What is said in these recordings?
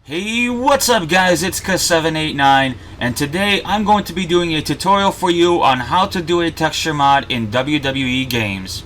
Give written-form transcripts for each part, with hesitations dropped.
Hey, what's up guys, it's K789 and today I'm going to be doing a tutorial for you on how to do a texture mod in WWE games.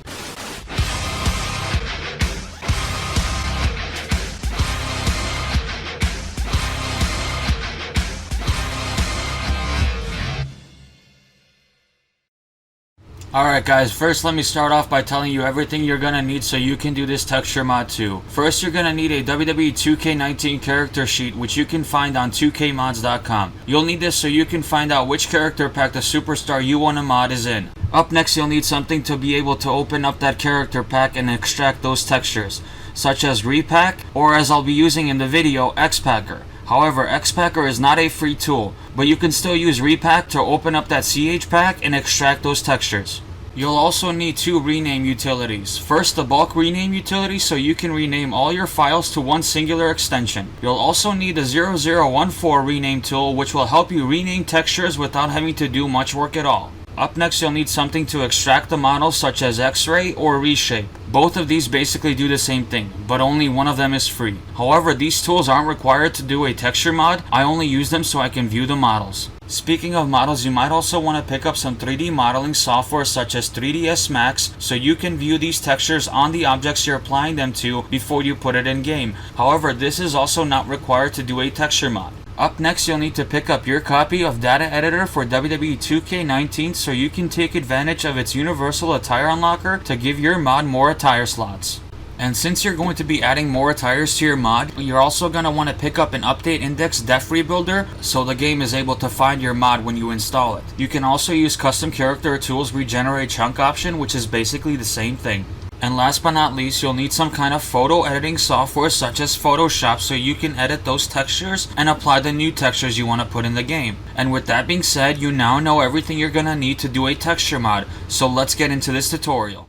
Alright guys, first let me start off by telling you everything you're gonna need so you can do this texture mod too. First you're gonna need a WWE 2K19 character sheet which you can find on 2kmods.com. You'll need this so you can find out which character pack the superstar you want to mod is in. Up next you'll need something to be able to open up that character pack and extract those textures, such as Repack or as I'll be using in the video, X-Packer. However, X-Packer is not a free tool, but you can still use Repack to open up that CH pack and extract those textures. You'll also need two rename utilities. First, the bulk rename utility so you can rename all your files to one singular extension. You'll also need the 0014 rename tool which will help you rename textures without having to do much work at all. Up next you'll need something to extract the models such as X-REY or Reshape. Both of these basically do the same thing, but only one of them is free. However, these tools aren't required to do a texture mod. I only use them so I can view the models. Speaking of models, you might also want to pick up some 3D modeling software such as 3ds Max so you can view these textures on the objects you're applying them to before you put it in game. However, this is also not required to do a texture mod. Up next you'll need to pick up your copy of Data Editor for WWE 2K19 so you can take advantage of its universal attire unlocker to give your mod more attire slots. And since you're going to be adding more attires to your mod, you're also going to want to pick up an update index def rebuilder so the game is able to find your mod when you install it. You can also use custom character tools regenerate chunk option, which is basically the same thing. And last but not least, you'll need some kind of photo editing software such as Photoshop so you can edit those textures and apply the new textures you want to put in the game. And with that being said, you now know everything you're going to need to do a texture mod. So let's get into this tutorial.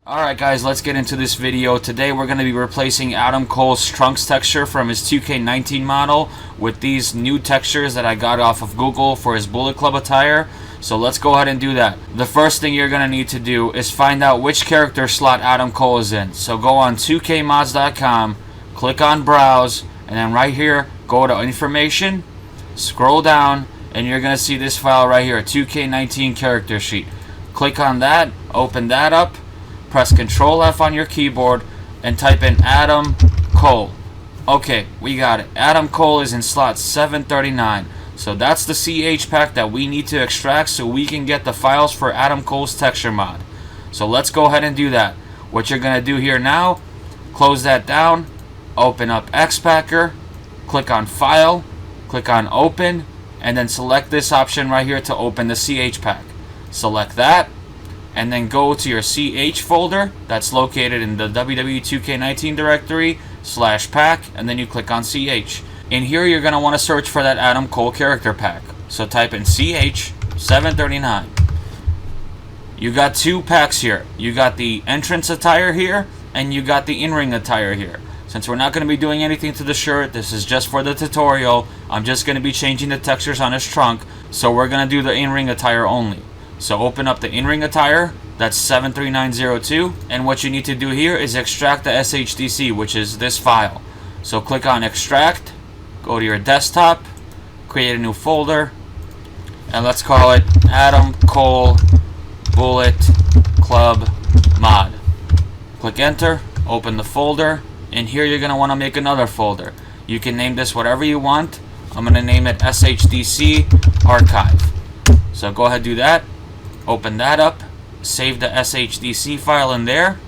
Alright guys, let's get into this video. Today we're going to be replacing Adam Cole's Trunks texture from his 2K19 model with these new textures that I got off of Google for his Bullet Club attire. So let's go ahead and do that. The first thing you're going to need to do is find out which character slot Adam Cole is in. So go on 2kmods.com, click on Browse, and then right here, go to Information, scroll down, and you're going to see this file right here, 2K19 character sheet. Click on that, open that up, press Ctrl F on your keyboard, and type in Adam Cole. Okay, we got it. Adam Cole is in slot 739. So that's the CH pack that we need to extract so we can get the files for Adam Cole's texture mod. So let's go ahead and do that. What you're going to do here now, close that down, open up X-Packer, click on File, click on Open, and then select this option right here to open the CH pack. Select that, and then go to your CH folder that's located in the WWE 2K19 directory /pack, and then you click on CH. In here you're going to want to search for that Adam Cole character pack. So type in CH 739. You got two packs here. You got the entrance attire here, and you got the in-ring attire here. Since we're not going to be doing anything to the shirt, this is just for the tutorial. I'm just going to be changing the textures on his trunk, so we're going to do the in-ring attire only. So open up the in-ring attire, that's 73902, and what you need to do here is extract the SHDC, which is this file. So click on Extract, go to your desktop, create a new folder, and let's call it Adam Cole Bullet Club Mod. Click Enter, open the folder, and here you're going to want to make another folder. You can name this whatever you want. I'm going to name it SHDC Archive. So go ahead and do that. Open that up, save the SHDC file in there,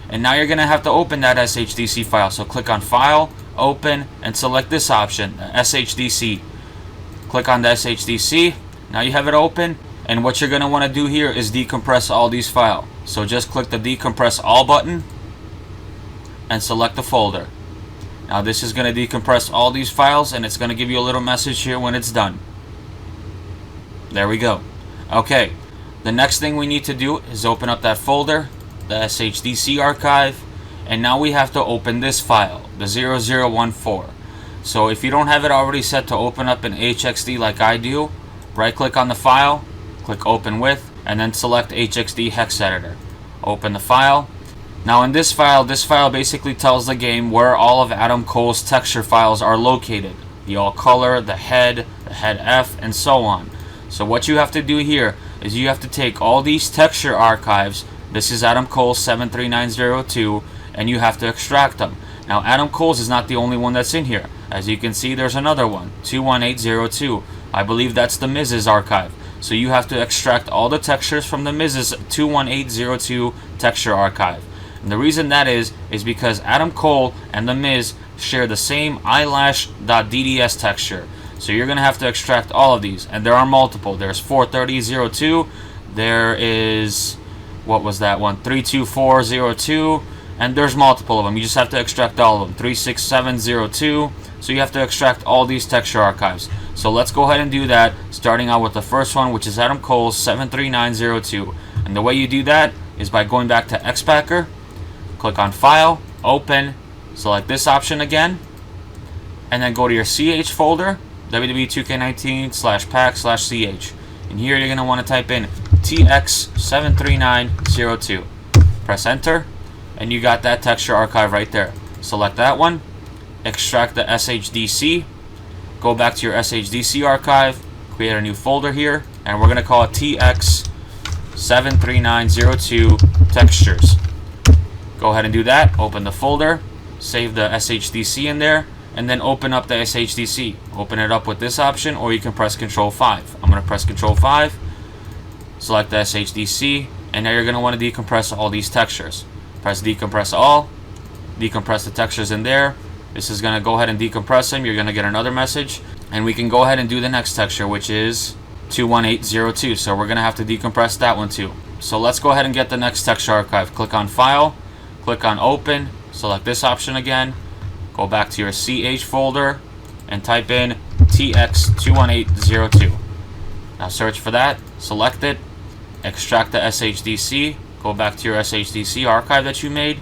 and now you're going to have to open that SHDC file. So click on File, Open, and select this option, SHDC. Click on the SHDC. Now you have it open, and what you're going to want to do here is decompress all these files. So just click the Decompress All button and select the folder. Now this is going to decompress all these files, and it's going to give you a little message here when it's done. There we go. Okay. The next thing we need to do is open up that folder, the SHDC archive, and now we have to open this file, the 0014. So if you don't have it already set to open up in HXD like I do, right click on the file, click Open With, and then select HXD Hex Editor. Open the file, Now in this file basically tells the game where all of Adam Cole's texture files are located. The all color, the head F, and so on. So what you have to do here is you have to take all these texture archives. This is Adam Cole's 73902, and you have to extract them. Now Adam Cole's is not the only one that's in here. As you can see, there's another one, 21802. I believe that's the Miz's archive. So you have to extract all the textures from the Miz's 21802 texture archive. And the reason that is because Adam Cole and the Miz share the same eyelash.dds texture. So you're going to have to extract all of these. And there are multiple. There's 43002. There is, what was that one? 32402. And there's multiple of them. You just have to extract all of them. 36702. So you have to extract all these texture archives. So let's go ahead and do that, starting out with the first one, which is Adam Cole's 73902. And the way you do that is by going back to Xpacker, click on File, Open, select this option again, and then go to your CH folder, WWE 2K19/pack/CH. And here you're going to want to type in TX73902. Press Enter, and you got that texture archive right there. Select that one, extract the SHDC, go back to your SHDC archive, create a new folder here, and we're going to call it TX73902 textures. Go ahead and do that, open the folder, save the SHDC in there, and then open up the SHDC. Open it up with this option, or you can press Control 5. I'm going to press Control 5, select the SHDC, and now you're going to want to decompress all these textures. Press Decompress All, decompress the textures in there. This is going to go ahead and decompress them. You're going to get another message, and we can go ahead and do the next texture, which is 21802. So we're going to have to decompress that one too. So let's go ahead and get the next texture archive. Click on File, click on Open, select this option again, go back to your CH folder, and type in TX21802. Now search for that, select it, extract the SHDC, go back to your SHDC archive that you made,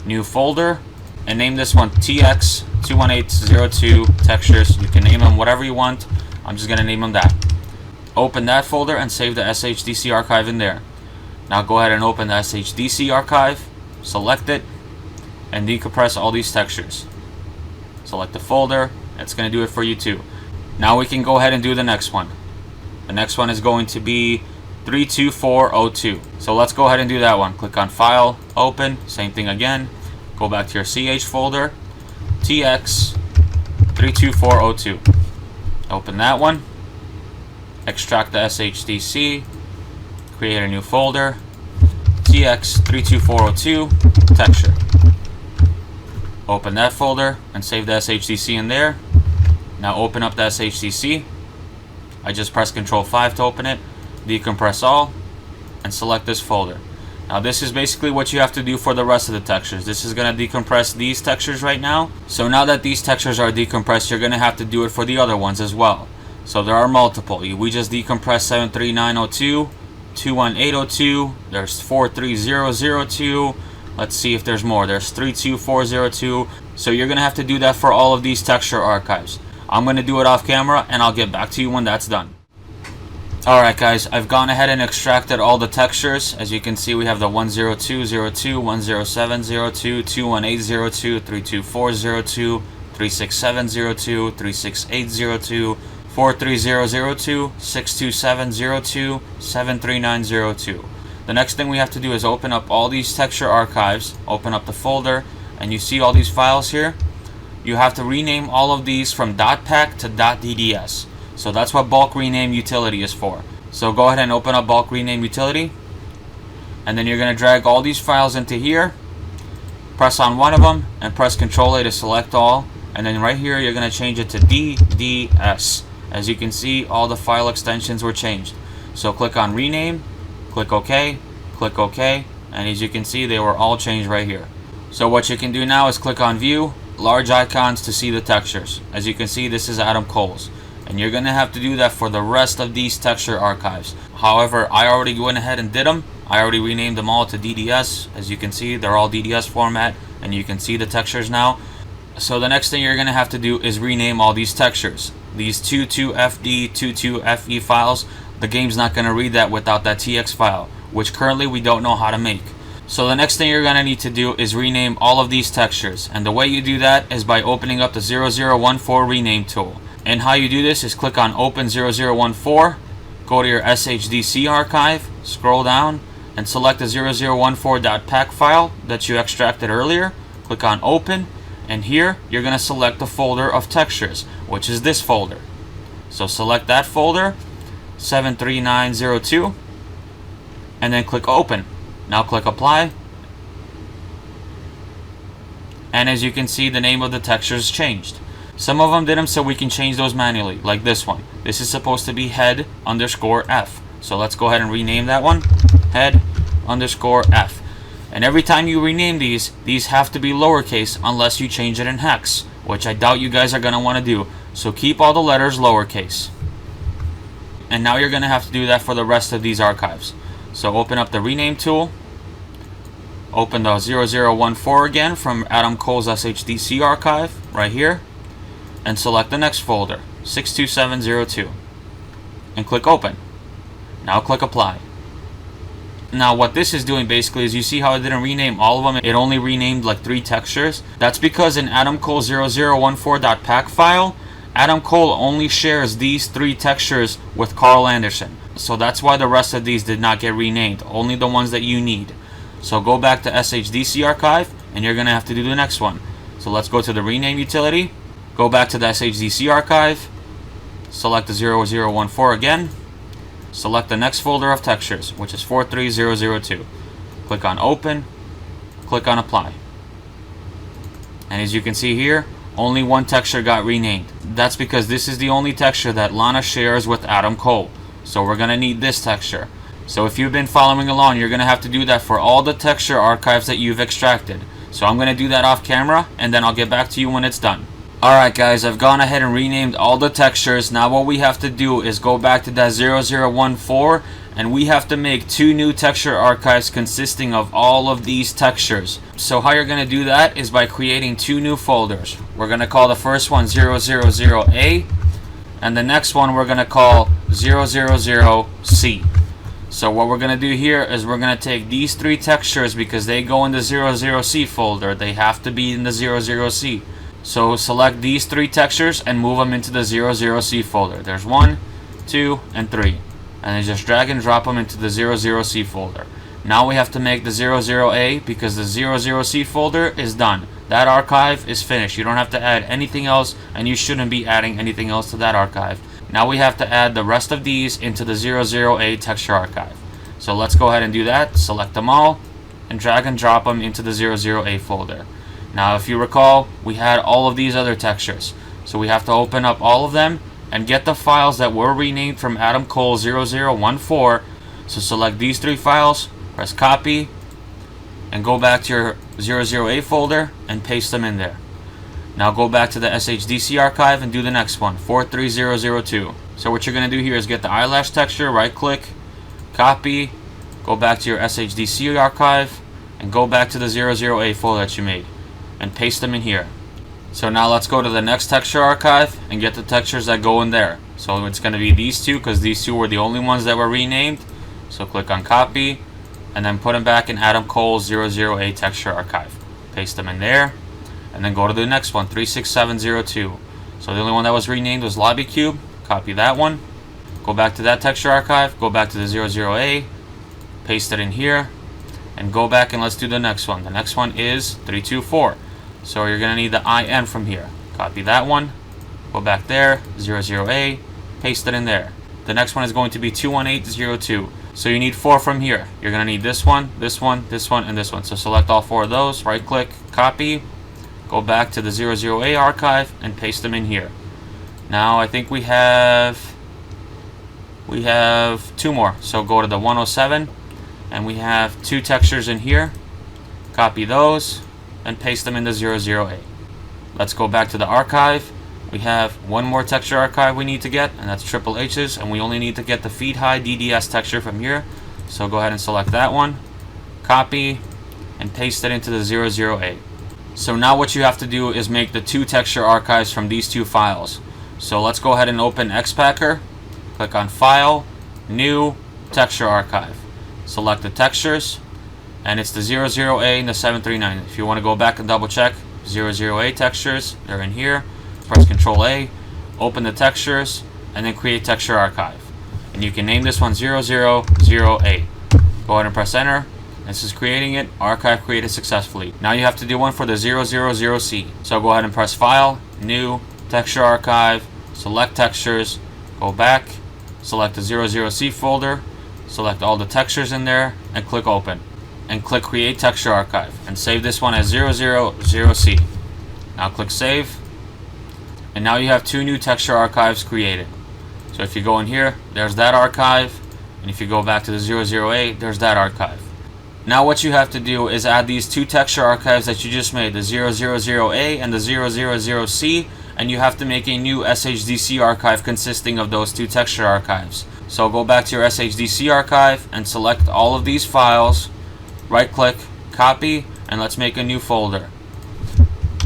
new folder, and name this one TX21802 textures. You can name them whatever you want. I'm just going to name them that. Open that folder and save the SHDC archive in there. Now go ahead and open the SHDC archive, select it, and decompress all these textures. Select the folder. It's going to do it for you too. Now we can go ahead and do the next one. The next one is going to be 32402. So let's go ahead and do that one. Click on File, Open, same thing again. Go back to your CH folder, TX32402. Open that one, extract the SHDC, create a new folder, TX32402 texture. Open that folder and save the SHDC in there. Now open up the SHDC. I just pressed Control 5 to open it. Decompress all and select this folder. Now this is basically what you have to do for the rest of the textures. This is going to decompress these textures right now. So now that these textures are decompressed, you're going to have to do it for the other ones as well. So there are multiple. We just decompressed 73902, 21802, there's 43002. Let's see if there's more. There's 32402. So you're going to have to do that for all of these texture archives. I'm going to do it off camera, and I'll get back to you when that's done. Alright guys, I've gone ahead and extracted all the textures. As you can see, we have the 10202, 10702, 21802, 32402, 36702, 36802, 43002, 62702, 73902. The next thing we have to do is open up all these texture archives, open up the folder, and you see all these files here. You have to rename all of these from .pack to .dds. So that's what bulk rename utility is for. So go ahead and open up bulk rename utility, and then you're going to drag all these files into here, press on one of them, and press Ctrl A to select all, and then right here you're going to change it to DDS. As you can see, all the file extensions were changed. So click on rename, click OK, and as you can see, they were all changed right here. So what you can do now is click on view, large icons to see the textures. As you can see, this is Adam Cole's. And you're going to have to do that for the rest of these texture archives. However, I already went ahead and did them. I already renamed them all to DDS. As you can see, they're all DDS format, and you can see the textures now. So the next thing you're going to have to do is rename all these textures. These 22FD, 22FE files, the game's not going to read that without that TX file, which currently we don't know how to make. So the next thing you're going to need to do is rename all of these textures, and the way you do that is by opening up the 0014 rename tool. And how you do this is click on open 0014, go to your SHDC archive, scroll down and select the 0014.pack file that you extracted earlier, click on open, and here you're going to select the folder of textures, which is this folder. So select that folder, 73902, and then click open. Now click apply, and as you can see, the name of the textures changed. Some of them did them so we can change those manually, like this one. This is supposed to be head_F. So let's go ahead and rename that one, head_F. And every time you rename these have to be lowercase unless you change it in hex, which I doubt you guys are going to want to do. So keep all the letters lowercase. And now you're going to have to do that for the rest of these archives. So open up the rename tool, open the 0014 again from Adam Cole's SHDC archive right here, and select the next folder, 62702, and click open. Now click apply. Now what this is doing basically is, you see how it didn't rename all of them, it only renamed like 3 textures? That's because in Adam Cole 0014.pack file, Adam Cole only shares these 3 textures with Carl Anderson. So that's why the rest of these did not get renamed, only the ones that you need. So go back to SHDC archive and you're going to have to do the next one. So let's go to the rename utility, go back to the SHDC archive, select the 0014 again, select the next folder of textures, which is 43002. Click on open, click on apply. And as you can see here, only one texture got renamed. That's because this is the only texture that Lana shares with Adam Cole. So we're going to need this texture. So if you've been following along, you're going to have to do that for all the texture archives that you've extracted. So I'm going to do that off camera, and then I'll get back to you when it's done. Alright guys, I've gone ahead and renamed all the textures. Now what we have to do is go back to that 0014, and we have to make 2 new texture archives consisting of all of these textures. So how you're going to do that is by creating 2 new folders. We're going to call the first one 000A, and the next one we're going to call 000C. So what we're going to do here is we're going to take these 3 textures, because they go in the 00C folder. They have to be in the 00C. So select these 3 textures and move them into the 00C folder. There's 1, 2, and 3. And then just drag and drop them into the 00C folder. Now we have to make the 00A, because the 00C folder is done. That archive is finished. You don't have to add anything else, and you shouldn't be adding anything else to that archive. Now we have to add the rest of these into the 00A texture archive. So let's go ahead and do that. Select them all and drag and drop them into the 00A folder. Now if you recall, we had all of these other textures. So we have to open up all of them and get the files that were renamed from Adam Cole 0014. So select these 3 files, press copy, and go back to your 00A folder and paste them in there. Now go back to the SHDC archive and do the next one, 43002. So what you're going to do here is get the eyelash texture, right click, copy, go back to your SHDC archive, and go back to the 00A folder that you made, and paste them in here. So now let's go to the next texture archive and get the textures that go in there. So it's going to be these 2, because these 2 were the only ones that were renamed. So click on copy, and then put them back in Adam Cole's 00A texture archive. Paste them in there, and then go to the next one, 36702. So the only one that was renamed was Lobby Cube. Copy that one, go back to that texture archive, go back to the 00A, paste it in here, and go back and let's do the next one. The next one is 324. So you're going to need the IN from here. Copy that one, go back there, 00A, paste it in there. The next one is going to be 21802. So you need 4 from here. You're going to need this one, this one, this one, and this one. So select all 4 of those, right click, copy, go back to the 00A archive, and paste them in here. Now I think we have 2 more. So go to the 107, and we have 2 textures in here. Copy those and paste them in the 00A. Let's go back to the archive. We have 1 more texture archive we need to get, and that's Triple H's, and we only need to get the feed high DDS texture from here. So go ahead and select that one, copy, and paste it into the 00A. So now what you have to do is make the 2 texture archives from these 2 files. So let's go ahead and open Xpacker, click on File, New, Texture Archive. Select the textures, and it's the 00A and the 739. If you want to go back and double check, 00A textures, they're in here. Press Control A, open the textures, and then create texture archive. And you can name this one 000A. Go ahead and press enter. This is creating it. Archive created successfully. Now you have to do one for the 000C. So go ahead and press File, New, Texture Archive, select Textures, go back, select the 00C folder, select all the textures in there, and click Open. And click Create Texture Archive. And save this one as 000C. Now click Save. And now you have two new texture archives created. So if you go in here, there's that archive. And if you go back to the 00A, there's that archive. Now what you have to do is add these two texture archives that you just made, the 000A and the 000C, and you have to make a new SHDC archive consisting of those two texture archives. So go back to your SHDC archive and select all of these files, right click, copy, and let's make a new folder.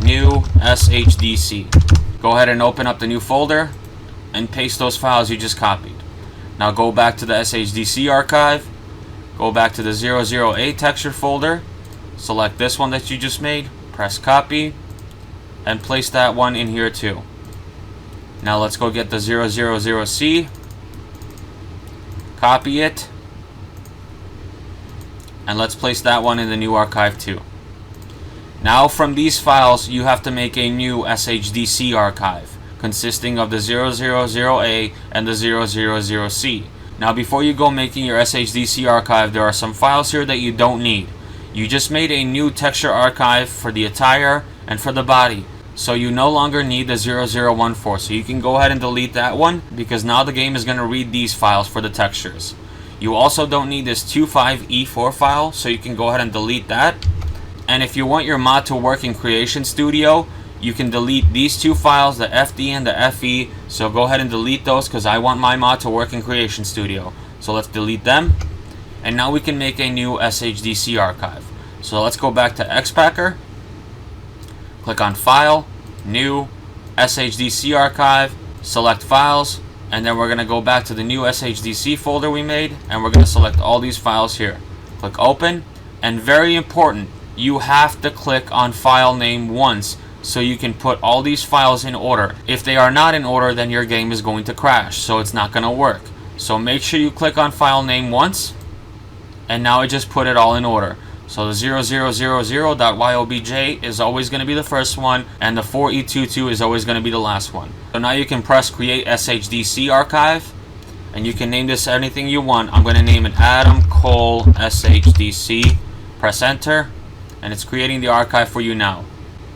New SHDC. Go ahead and open up the new folder and paste those files you just copied. Now go back to the SHDC archive. Go back to the 00A texture folder, select this one that you just made, press copy, and place that one in here too. Now let's go get the 000C, copy it, and let's place that one in the new archive too. Now from these files you have to make a new SHDC archive consisting of the 000A and the 000C. Now before you go making your SHDC archive, there are some files here that you don't need. You just made a new texture archive for the attire and for the body. So you no longer need the 0014. So you can go ahead and delete that one because now the game is going to read these files for the textures. You also don't need this 25E4 file, so you can go ahead and delete that. And if you want your mod to work in Creation Studio, you can delete these two files, the FD and the FE. So go ahead and delete those because I want my mod to work in Creation Studio. So let's delete them. And now we can make a new SHDC archive. So let's go back to Xpacker. Click on File, New, SHDC Archive, select Files, and then we're going to go back to the new SHDC folder we made, and we're going to select all these files here. Click Open, and very important, you have to click on file name once so you can put all these files in order. If they are not in order, then your game is going to crash, so it's not going to work. So make sure you click on file name once, and now I just put it all in order. So the 0000.yobj is always going to be the first one, and the 4E22 is always going to be the last one. So now you can press Create SHDC Archive, and you can name this anything you want. I'm going to name it Adam Cole SHDC. Press Enter, and it's creating the archive for you now.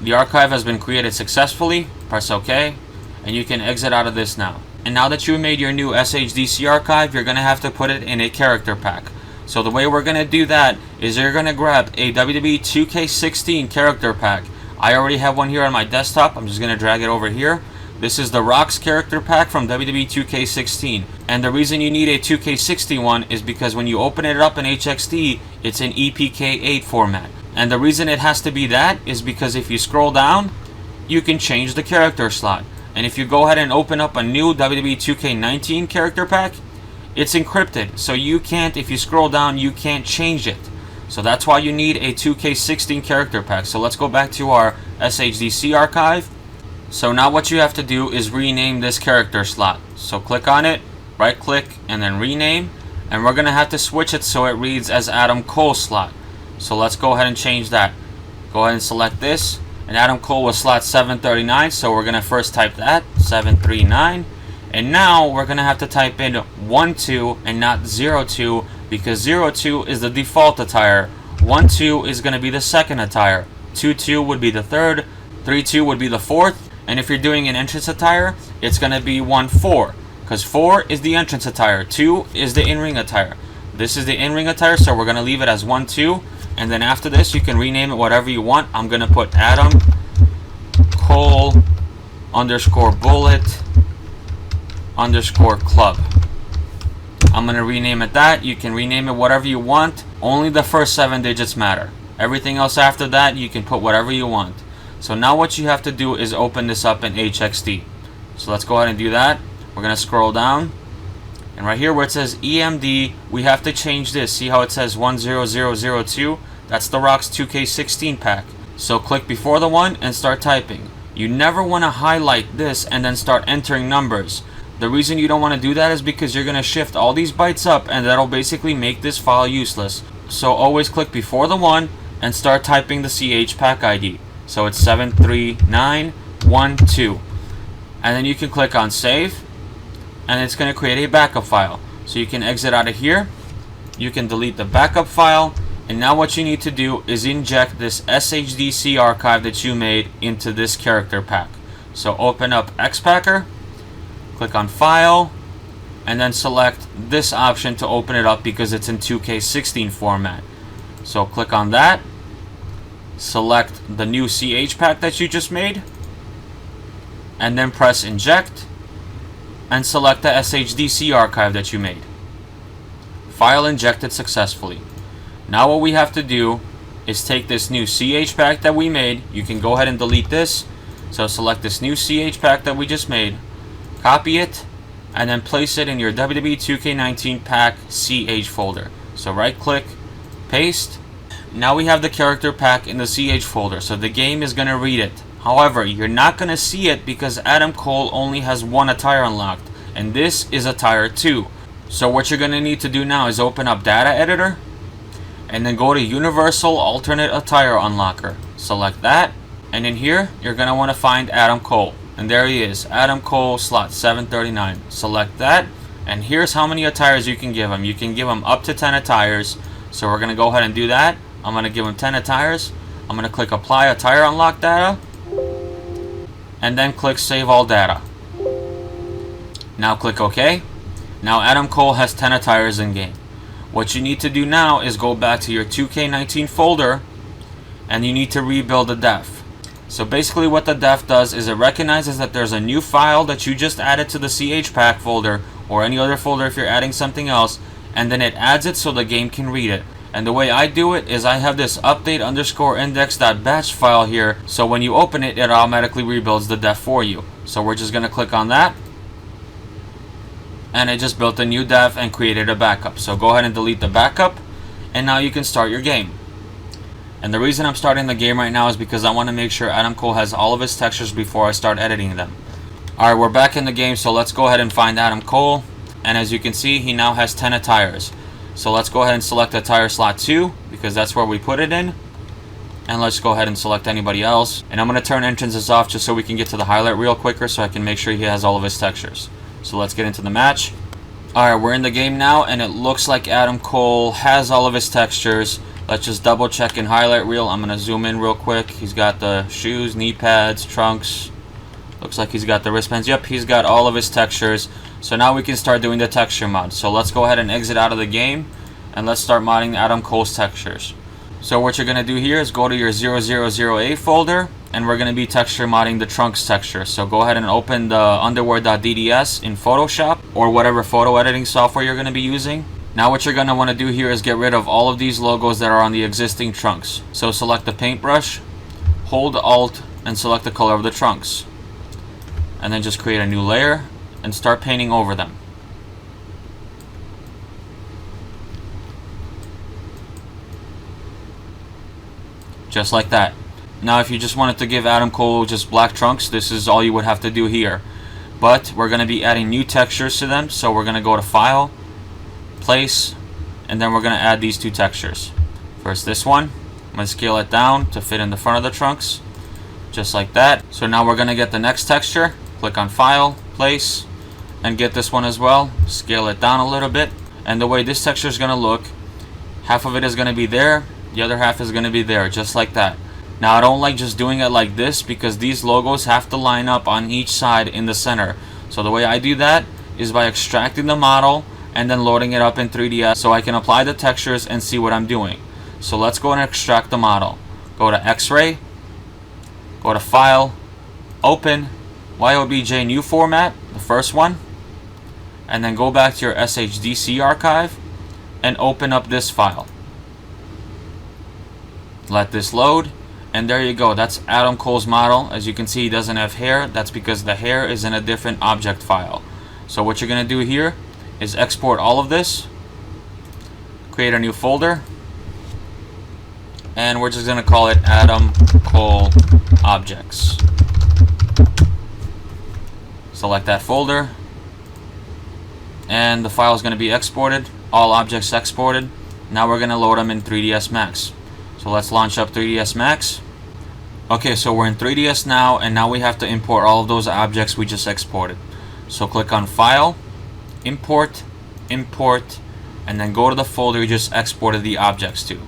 The archive has been created successfully. Press OK, and you can exit out of this now. And now that you made your new SHDC archive, you're going to have to put it in a character pack. So the way we're going to do that is you're going to grab a WWE 2K16 character pack. I already have one here on my desktop. I'm just going to drag it over here. This is the Rocks character pack from WWE 2K16. And the reason you need a 2K60 one is because when you open it up in HXD, it's in EPK8 format. And the reason it has to be that is because if you scroll down, you can change the character slot. And if you go ahead and open up a new WWE 2K19 character pack, it's encrypted. So you can't, if you scroll down, you can't change it. So that's why you need a 2K16 character pack. So let's go back to our SHDC archive. So now what you have to do is rename this character slot. So click on it, right click, and then rename. And we're going to have to switch it so it reads as Adam Cole slot. So let's go ahead and change that. Go ahead and select this. And Adam Cole was slot 739, so we're going to first type that, 739. And now we're going to have to type in 12 and not 02 because 02 is the default attire. 12 is going to be the second attire. 22 would be the third. 32 would be the fourth. And if you're doing an entrance attire, it's going to be 14 because 4 is the entrance attire. 2 is the in-ring attire. This is the in-ring attire, so we're going to leave it as 12. And then after this, you can rename it whatever you want. I'm going to put Adam Cole _bullet _club. I'm going to rename it that. You can rename it whatever you want. Only the first 7 digits matter. Everything else after that, you can put whatever you want. So now what you have to do is open this up in HXD. So let's go ahead and do that. We're going to scroll down. And right here where it says EMD, we have to change this. See how it says 10002? That's The Rock's 2K16 pack. So click before the one and start typing. You never want to highlight this and then start entering numbers. The reason you don't want to do that is because you're going to shift all these bytes up and that'll basically make this file useless. So always click before the one and start typing the CH pack ID. So it's 73912. And then you can click on save and it's going to create a backup file. So you can exit out of here. You can delete the backup file. And now what you need to do is inject this SHDC archive that you made into this character pack. So open up Xpacker, click on File, and then select this option to open it up because it's in 2K16 format. So click on that, select the new CH pack that you just made, and then press Inject, and select the SHDC archive that you made. File injected successfully. Now what we have to do is take this new CH pack that we made. You can go ahead and delete this. So select this new CH pack that we just made, copy it, and then place it in your WWE 2K19 pack CH folder. So right click, paste. Now we have the character pack in the CH folder, so the game is going to read it. However, you're not going to see it because Adam Cole only has one attire unlocked, and this is attire 2. So what you're going to need to do now is open up Data Editor, and then go to Universal Alternate Attire Unlocker. Select that, and in here, you're going to want to find Adam Cole. And there he is, Adam Cole, slot 739. Select that, and here's how many attires you can give him. You can give him up to 10 attires, so we're going to go ahead and do that. I'm going to give him 10 attires. I'm going to click Apply Attire Unlock Data, and then click Save All Data. Now click OK. Now Adam Cole has 10 attires in game. What you need to do now is go back to your 2K19 folder and you need to rebuild the def. So basically what the def does is it recognizes that there's a new file that you just added to the CH pack folder or any other folder if you're adding something else, and then it adds it so the game can read it. And the way I do it is I have this update_index.batch file here, so when you open it, it automatically rebuilds the def for you. So we're just going to click on that, and it just built a new def and created a backup. So go ahead and delete the backup, and now you can start your game. And the reason I'm starting the game right now is because I want to make sure Adam Cole has all of his textures before I start editing them. Alright, we're back in the game, so let's go ahead and find Adam Cole. And as you can see, he now has 10 attires. So let's go ahead and select attire slot 2, because that's where we put it in. And let's go ahead and select anybody else. And I'm going to turn entrances off just so we can get to the highlight reel quicker so I can make sure he has all of his textures. So let's get into the match. Alright, we're in the game now, and it looks like Adam Cole has all of his textures. Let's just double check in highlight reel. I'm going to zoom in real quick. He's got the shoes, knee pads, trunks. Looks like he's got the wristbands. Yep, he's got all of his textures. So now we can start doing the texture mod. So let's go ahead and exit out of the game, and let's start modding Adam Cole's textures. So what you're going to do here is go to your 000A folder, and we're going to be texture modding the trunks texture. So go ahead and open the underwear.dds in Photoshop or whatever photo editing software you're going to be using. Now what you're going to want to do here is get rid of all of these logos that are on the existing trunks. So select the paintbrush, hold Alt, and select the color of the trunks. And then just create a new layer and start painting over them. Just like that. Now if you just wanted to give Adam Cole just black trunks, this is all you would have to do here. But we're going to be adding new textures to them, so we're going to go to File, Place, and then we're going to add these two textures. First this one. I'm going to scale it down to fit in the front of the trunks. Just like that. So now we're going to get the next texture. Click on File, Place, and get this one as well. Scale it down a little bit. And the way this texture is going to look, half of it is going to be there, the other half is going to be there, just like that. Now I don't like just doing it like this because these logos have to line up on each side in the center. So the way I do that is by extracting the model and then loading it up in 3ds so I can apply the textures and see what I'm doing. So let's go and extract the model. Go to X-REY, go to File, Open, YOBJ New Format, the first one, and then go back to your SHDC archive and open up this file. Let this load, and there you go. That's Adam Cole's model. As you can see, he doesn't have hair. That's because the hair is in a different object file. So what you're going to do here is export all of this, create a new folder, and we're just going to call it Adam Cole Objects. Select that folder, and the file is going to be exported. All objects exported. Now we're going to load them in 3ds Max. So let's launch up 3ds Max. Okay, so we're in 3ds now, and now we have to import all of those objects we just exported. So click on File, Import, Import, and then go to the folder you just exported the objects to.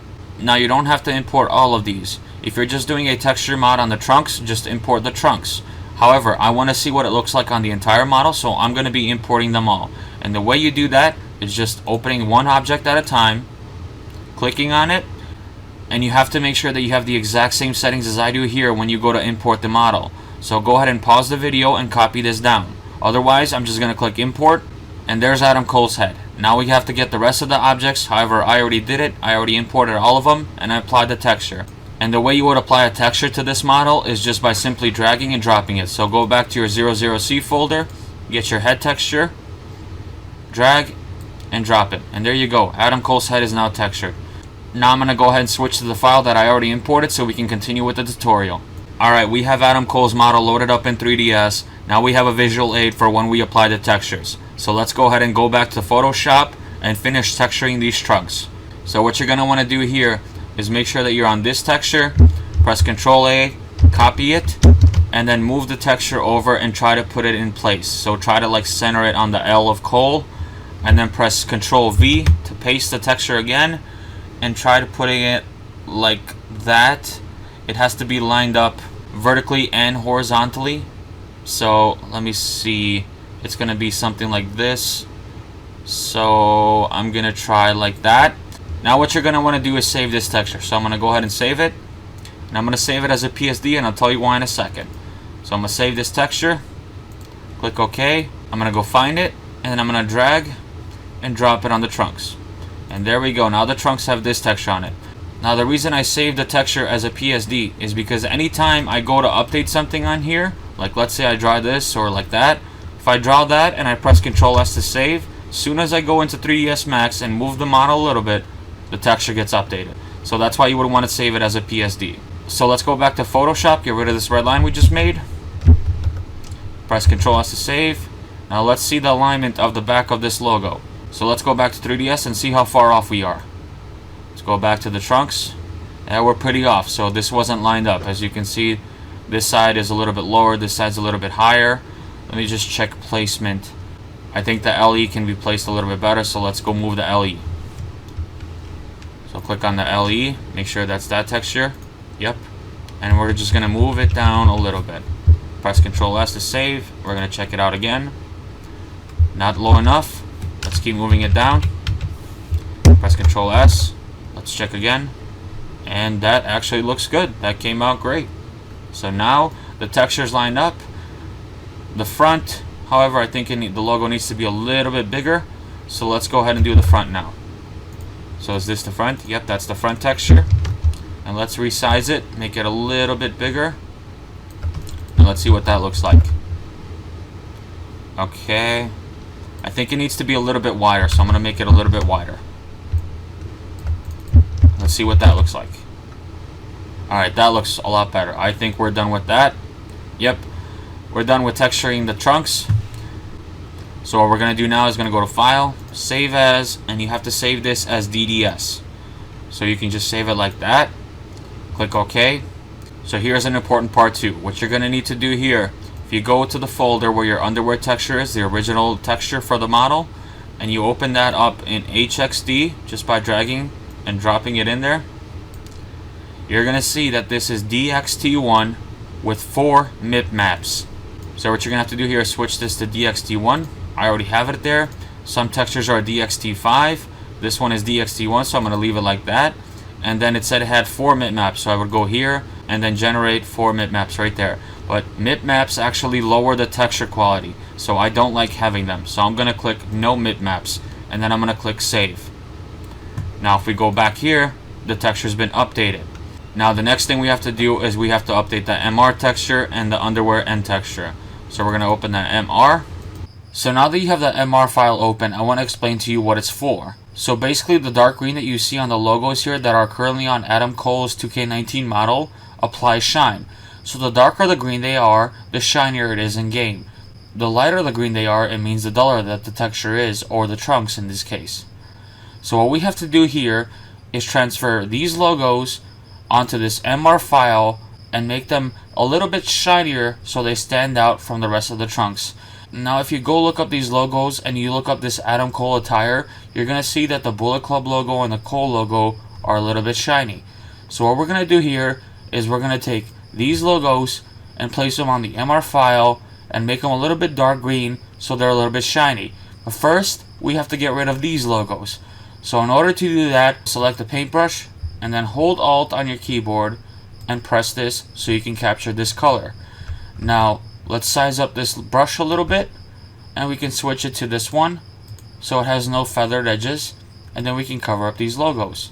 Now you don't have to import all of these. If you're just doing a texture mod on the trunks, just import the trunks. However, I want to see what it looks like on the entire model, so I'm going to be importing them all. And the way you do that is just opening one object at a time, clicking on it, and you have to make sure that you have the exact same settings as I do here when you go to import the model. So go ahead and pause the video and copy this down. Otherwise, I'm just going to click import, and there's Adam Cole's head. Now we have to get the rest of the objects. However, I already did it. I already imported all of them, and I applied the texture. And the way you would apply a texture to this model is just by simply dragging and dropping it. So go back to your 00C folder, get your head texture, drag, and drop it. And there you go. Adam Cole's head is now textured. Now I'm going to go ahead and switch to the file that I already imported so we can continue with the tutorial. Alright, we have Adam Cole's model loaded up in 3ds. Now we have a visual aid for when we apply the textures. So let's go ahead and go back to Photoshop and finish texturing these trunks. So what you're going to want to do here is make sure that you're on this texture, press Ctrl A, copy it, and then move the texture over and try to put it in place. So try to like center it on the L of Cole, and then press Ctrl V to paste the texture again, and try to putting it like that. It has to be lined up vertically and horizontally. So let me see, it's gonna be something like this. So I'm gonna try like that. Now what you're gonna want to do is save this texture. So I'm gonna go ahead and save it, and I'm gonna save it as a PSD, and I'll tell you why in a second. So I'm gonna save this texture, click OK. I'm gonna go find it, and then I'm gonna drag and drop it on the trunks. And there we go. Now the trunks have this texture on it. Now the reason I saved the texture as a PSD is because anytime I go to update something on here, like let's say I draw this or like that, if I draw that and I press Ctrl S to save, as soon as I go into 3ds Max and move the model a little bit, the texture gets updated. So that's why you would want to save it as a PSD. So let's go back to Photoshop, get rid of this red line we just made, press Ctrl S to save. Now let's see the alignment of the back of this logo. So let's go back to 3ds and see how far off we are. Let's go back to the trunks. Yeah, we're pretty off, so this wasn't lined up. As you can see, this side is a little bit lower, this side's a little bit higher. Let me just check placement. I think the LE can be placed a little bit better, so let's go move the LE. So click on the LE, make sure that's that texture. Yep. And we're just gonna move it down a little bit. Press Ctrl S to save. We're gonna check it out again. Not low enough. Let's keep moving it down. Press Ctrl S. Let's check again. And that actually looks good. That came out great. So now the texture's lined up. The front, however, I think the logo needs to be a little bit bigger. So let's go ahead and do the front now. So is this the front? Yep, that's the front texture. And let's resize it, make it a little bit bigger. And let's see what that looks like. Okay. I think it needs to be a little bit wider, so I'm going to make it a little bit wider. Let's see what that looks like. Alright, that looks a lot better. I think we're done with that. Yep. We're done with texturing the trunks. So what we're going to do now is going to go to File, Save As, and you have to save this as DDS. So you can just save it like that. Click OK. So here's an important part too. What you're going to need to do here, if you go to the folder where your underwear texture is, the original texture for the model, and you open that up in HXD just by dragging and dropping it in there, you're going to see that this is DXT1 with 4 MIP maps. So what you're going to have to do here is switch this to DXT1. I already have it there. Some textures are DXT5. This one is DXT1, so I'm going to leave it like that. And then it said it had 4 MIP maps, so I would go here and then generate 4 MIP maps right there. But MIP maps actually lower the texture quality, so I don't like having them. So I'm going to click No MIP maps, and then I'm going to click Save. Now if we go back here, the texture's been updated. Now the next thing we have to do is we have to update the MR texture and the underwear end texture. So we're going to open the MR. So now that you have the MR file open, I want to explain to you what it's for. So basically the dark green that you see on the logos here that are currently on Adam Cole's 2K19 model applies shine. So the darker the green they are, the shinier it is in game. The lighter the green they are, it means the duller that the texture is, or the trunks in this case. So what we have to do here is transfer these logos onto this MR file and make them a little bit shinier so they stand out from the rest of the trunks. Now if you go look up these logos and you look up this Adam Cole attire, you're going to see that the Bullet Club logo and the Cole logo are a little bit shiny. So what we're going to do here is we're going to take these logos and place them on the MR file and make them a little bit dark green so they're a little bit shiny. But first, we have to get rid of these logos. So in order to do that, select the paintbrush and then hold Alt on your keyboard and press this so you can capture this color. Now let's size up this brush a little bit and we can switch it to this one so it has no feathered edges, and then we can cover up these logos.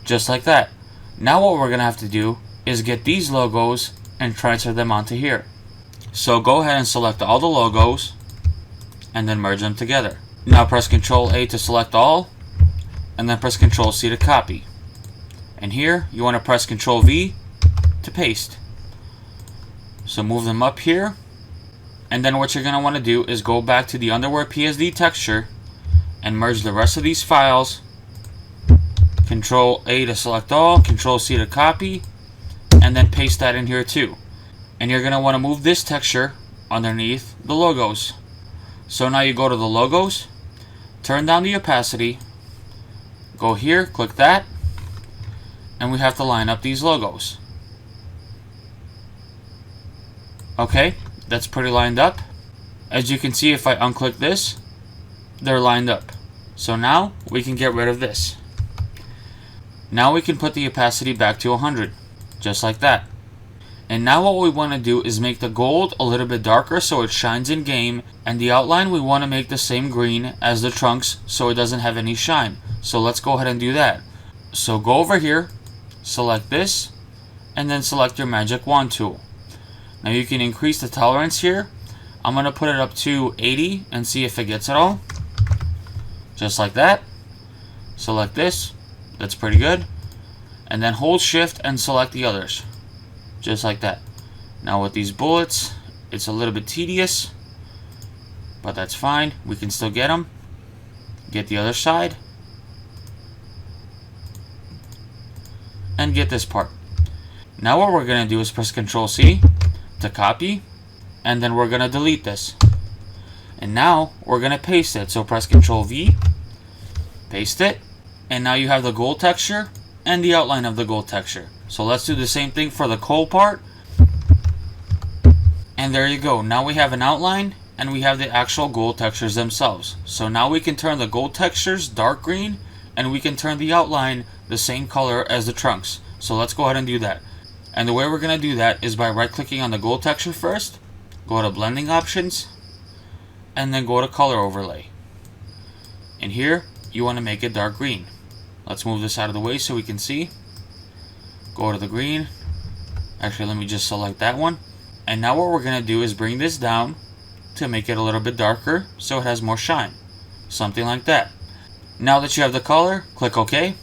Just like that. Now what we're going to have to do is get these logos and transfer them onto here. So go ahead and select all the logos and then merge them together. Now press Ctrl A to select all, and then press Ctrl C to copy. And here you want to press Ctrl V to paste. So move them up here, and then what you're going to want to do is go back to the underwear PSD texture and merge the rest of these files. Ctrl A to select all, Ctrl C to copy, and then paste that in here too. And you're going to want to move this texture underneath the logos. So now you go to the logos, turn down the opacity, go here, click that, and we have to line up these logos. Okay, that's pretty lined up. As you can see, if I unclick this, they're lined up. So now we can get rid of this. Now we can put the opacity back to 100, just like that. And now what we want to do is make the gold a little bit darker so it shines in game, and the outline we want to make the same green as the trunks so it doesn't have any shine. So let's go ahead and do that. So go over here, select this, and then select your magic wand tool. Now you can increase the tolerance here. I'm going to put it up to 80 and see if it gets it all. Just like that. Select this. That's pretty good. And then hold shift and select the others. Just like that. Now with these bullets, it's a little bit tedious, but that's fine. We can still get them. Get the other side. And get this part. Now what we're going to do is press Ctrl C to copy, and then we're going to delete this. And now we're going to paste it. So press Ctrl V, paste it, and now you have the gold texture and the outline of the gold texture. So let's do the same thing for the Cole part. And there you go. Now we have an outline and we have the actual gold textures themselves. So now we can turn the gold textures dark green, and we can turn the outline the same color as the trunks. So let's go ahead and do that. And the way we're going to do that is by right clicking on the gold texture first, go to blending options, and then go to color overlay. And here you want to make it dark green. Let's move this out of the way so we can see. Go to the green. Actually, let me just select that one. And now what we're going to do is bring this down to make it a little bit darker so it has more shine. Something like that. Now that you have the color, click OK.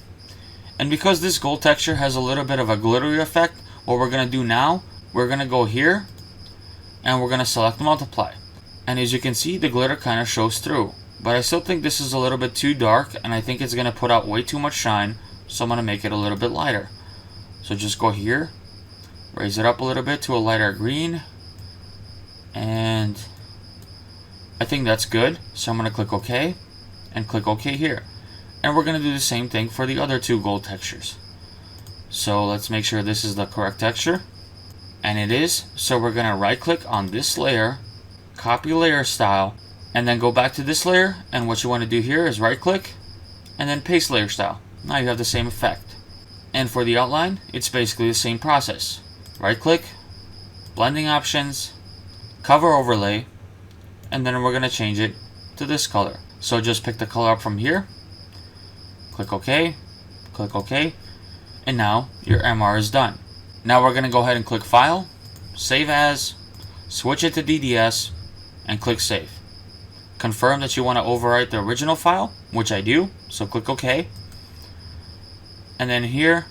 And because this gold texture has a little bit of a glittery effect, what we're going to do now, we're going to go here and we're going to select multiply. And as you can see, the glitter kind of shows through. But I still think this is a little bit too dark, and I think it's going to put out way too much shine, so I'm going to make it a little bit lighter. So just go here, raise it up a little bit to a lighter green, and I think that's good. So I'm going to click OK, and click OK here. And we're going to do the same thing for the other two gold textures. So let's make sure this is the correct texture, and it is. So we're going to right click on this layer, copy layer style, and then go back to this layer, and what you want to do here is right click and then paste layer style. Now you have the same effect. And for the outline, it's basically the same process. Right click, blending options, cover overlay, and then we're going to change it to this color. So just pick the color up from here, click OK, and now your MR is done. Now we're going to go ahead and click File, Save As, switch it to DDS, and click Save. confirm that you want to overwrite the original file, which I do, so click OK. And then here,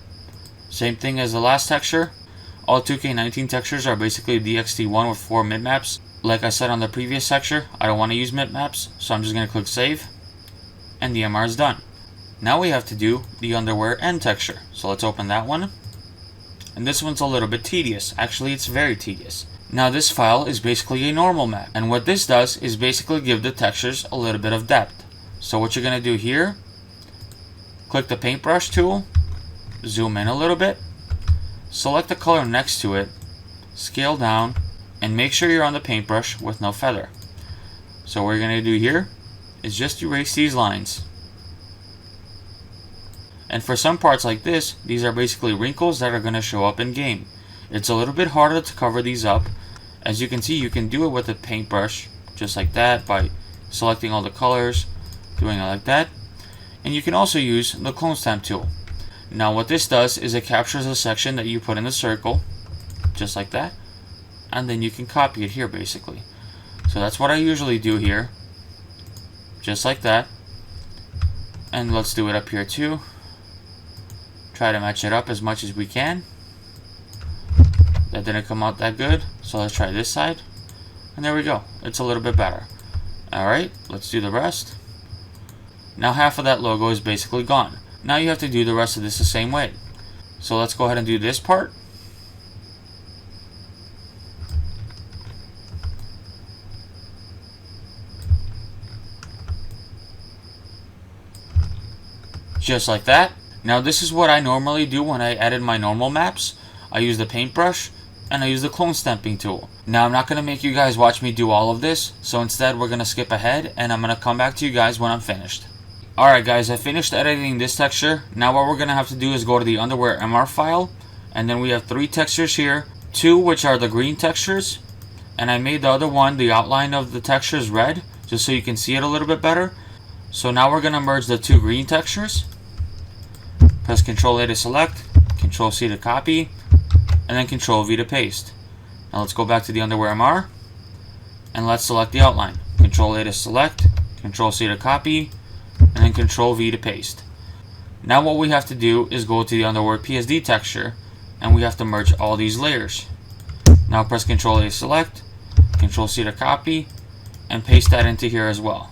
same thing as the last texture. All 2K19 textures are basically DXT1 with 4 mipmaps. Like I said on the previous texture, I don't want to use mipmaps, so I'm just going to click save, and the MR is done. Now we have to do the underwear end texture, so let's open that one. And this one's a little bit tedious. Actually, it's very tedious. Now this file is basically a normal map, and what this does is basically give the textures a little bit of depth. So what you're going to do here, click the paintbrush tool, zoom in a little bit, select the color next to it, scale down, and make sure you're on the paintbrush with no feather. So what we're going to do here is just erase these lines. And for some parts like this, these are basically wrinkles that are going to show up in game. It's a little bit harder to cover these up. As you can see, you can do it with a paintbrush, just like that, by selecting all the colors, doing it like that. And you can also use the clone stamp tool. Now what this does is it captures a section that you put in the circle, just like that, and then you can copy it here basically. So that's what I usually do here, just like that. And let's do it up here too. Try to match it up as much as we can. That didn't come out that good, so let's try this side. And there we go, it's a little bit better. Alright, let's do the rest. Now half of that logo is basically gone. Now you have to do the rest of this the same way. So let's go ahead and do this part. Just like that. Now this is what I normally do when I edit my normal maps. I use the paintbrush and I use the clone stamping tool. Now I'm not going to make you guys watch me do all of this, so instead we're going to skip ahead and I'm going to come back to you guys when I'm finished. Alright guys, I finished editing this texture. Now what we're going to have to do is go to the underwear MR file, and then we have 3 textures here, 2 which are the green textures, and I made the other one, the outline of the texture is red, just so you can see it a little bit better. So now we're going to merge the 2 green textures. Press Ctrl A to select, Ctrl C to copy, and then Ctrl V to paste. Now let's go back to the underwear MR, and let's select the outline. Ctrl A to select, Ctrl C to copy, and then Ctrl V to paste. Now what we have to do is go to the underwear PSD texture, and we have to merge all these layers. Now press Ctrl A to select, Ctrl C to copy, and paste that into here as well.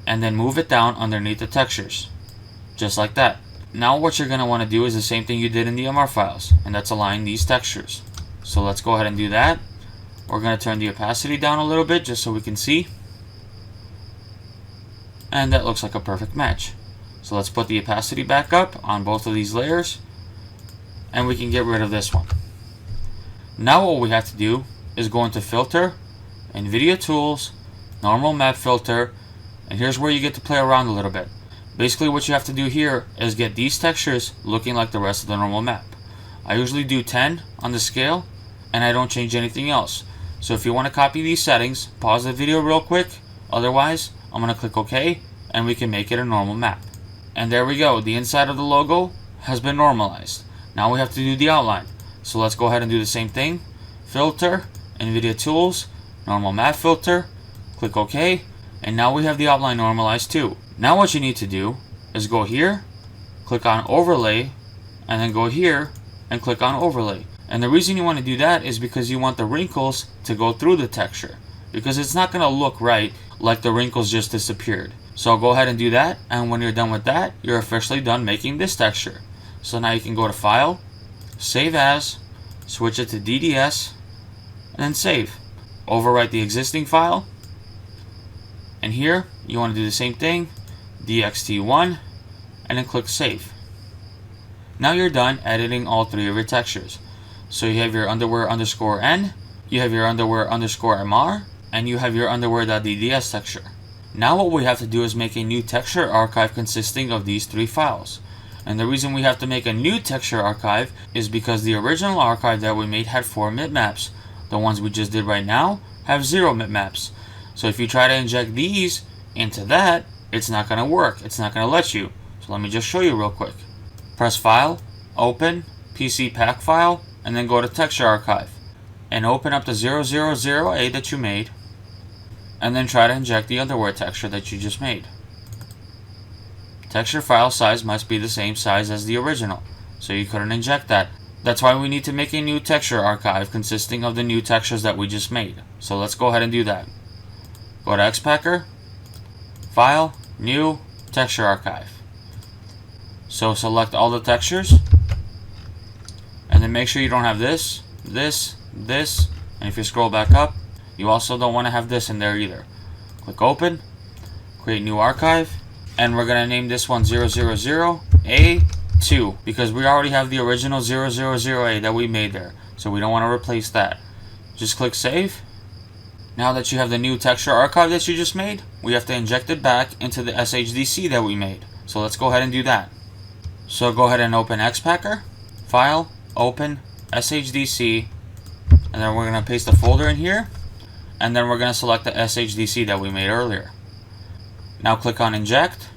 And then move it down underneath the textures, just like that. Now what you're going to want to do is the same thing you did in the MR files, and that's align these textures. So let's go ahead and do that. We're going to turn the opacity down a little bit just so we can see. And that looks like a perfect match. So let's put the opacity back up on both of these layers, and we can get rid of this one. Now what we have to do is go into Filter, and Video Tools, Normal Map Filter, and here's where you get to play around a little bit. Basically what you have to do here is get these textures looking like the rest of the normal map. I usually do 10 on the scale, and I don't change anything else. So if you want to copy these settings, pause the video real quick. Otherwise, I'm going to click OK, and we can make it a normal map. And there we go, the inside of the logo has been normalized. Now we have to do the outline. So let's go ahead and do the same thing. Filter, NVIDIA Tools, Normal Map Filter, click OK, and now we have the outline normalized too. Now what you need to do is go here, click on Overlay, and then go here and click on Overlay. And the reason you want to do that is because you want the wrinkles to go through the texture, because it's not going to look right like the wrinkles just disappeared. So go ahead and do that, and when you're done with that, you're officially done making this texture. So now you can go to File, Save As, switch it to DDS, and then save. Overwrite the existing file, and here you want to do the same thing, DXT1, and then click Save. Now you're done editing all 3 of your textures. So you have your underwear underscore N, you have your underwear underscore MR, and you have your underwear.dds texture. Now what we have to do is make a new texture archive consisting of these 3 files. And the reason we have to make a new texture archive is because the original archive that we made had 4 mipmaps. The ones we just did right now have 0 mipmaps. So if you try to inject these into that, it's not going to work. It's not going to let you. So let me just show you real quick. Press File, Open, PC Pack File, and then go to Texture Archive. And open up the 000A that you made. and then try to inject the underwear texture that you just made. Texture file size must be the same size as the original, so you couldn't inject that. That's why we need to make a new texture archive consisting of the new textures that we just made. So let's go ahead and do that. Go to Xpacker, File, New, Texture Archive. So select all the textures, and then make sure you don't have this, and if you scroll back up, you also don't want to have this in there either. Click Open, create New Archive, and we're going to name this one 000A2 because we already have the original 000A that we made there, so we don't want to replace that. Just click Save. Now that you have the new texture archive that you just made, we have to inject it back into the SHDC that we made. So let's go ahead and do that. So go ahead and open Xpacker, File, Open, SHDC, and then we're going to paste the folder in here, and then we're going to select the SHDC that we made earlier. Now click on Inject,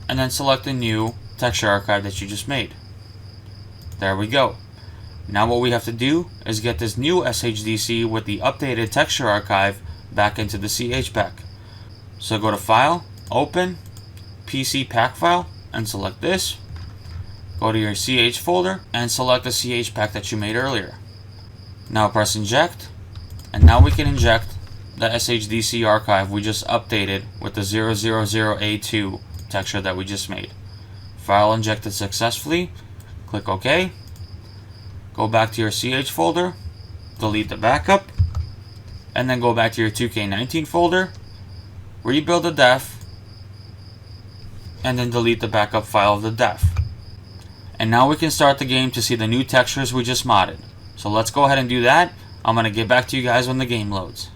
and then select the new texture archive that you just made. There we go. Now what we have to do is get this new SHDC with the updated texture archive back into the CH pack. So go to File, Open, PC Pack File, and select this. Go to your CH folder and select the CH pack that you made earlier. Now press Inject, and now we can inject the SHDC archive we just updated with the 000A2 texture that we just made. File injected successfully. Click OK. Go back to your CH folder, delete the backup, and then go back to your 2K19 folder, rebuild the def, and then delete the backup file of the def. And now we can start the game to see the new textures we just modded. So let's go ahead and do that. I'm going to get back to you guys when the game loads.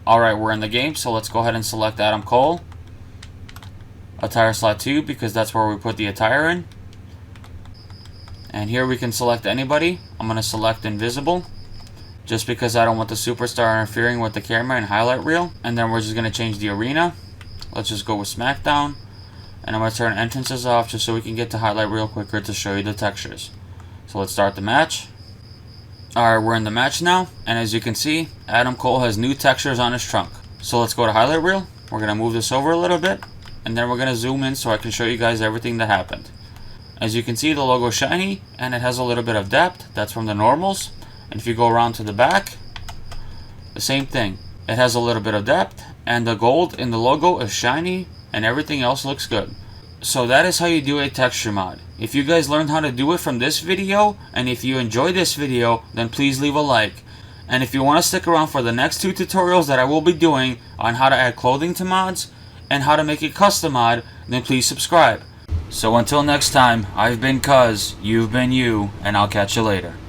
Alright, we're in the game, so let's go ahead and select Adam Cole. Attire slot 2 because that's where we put the attire in. And here we can select anybody. I'm going to select Invisible, just because I don't want the superstar interfering with the camera and highlight reel. And then we're just going to change the arena. Let's just go with SmackDown. And I'm going to turn entrances off just so we can get to highlight reel quicker to show you the textures. So let's start the match. Alright, we're in the match now. And as you can see, Adam Cole has new textures on his trunk. So let's go to highlight reel. We're going to move this over a little bit. And then we're going to zoom in so I can show you guys everything that happened. As you can see, the logo is shiny and it has a little bit of depth. That's from the normals. And if you go around to the back, the same thing. It has a little bit of depth and the gold in the logo is shiny and everything else looks good. So that is how you do a texture mod. If you guys learned how to do it from this video, and if you enjoyed this video, then please leave a like. And if you want to stick around for the next 2 tutorials that I will be doing on how to add clothing to mods and how to make a custom mod, then please subscribe. So until next time, I've been Cuz, you've been you, and I'll catch you later.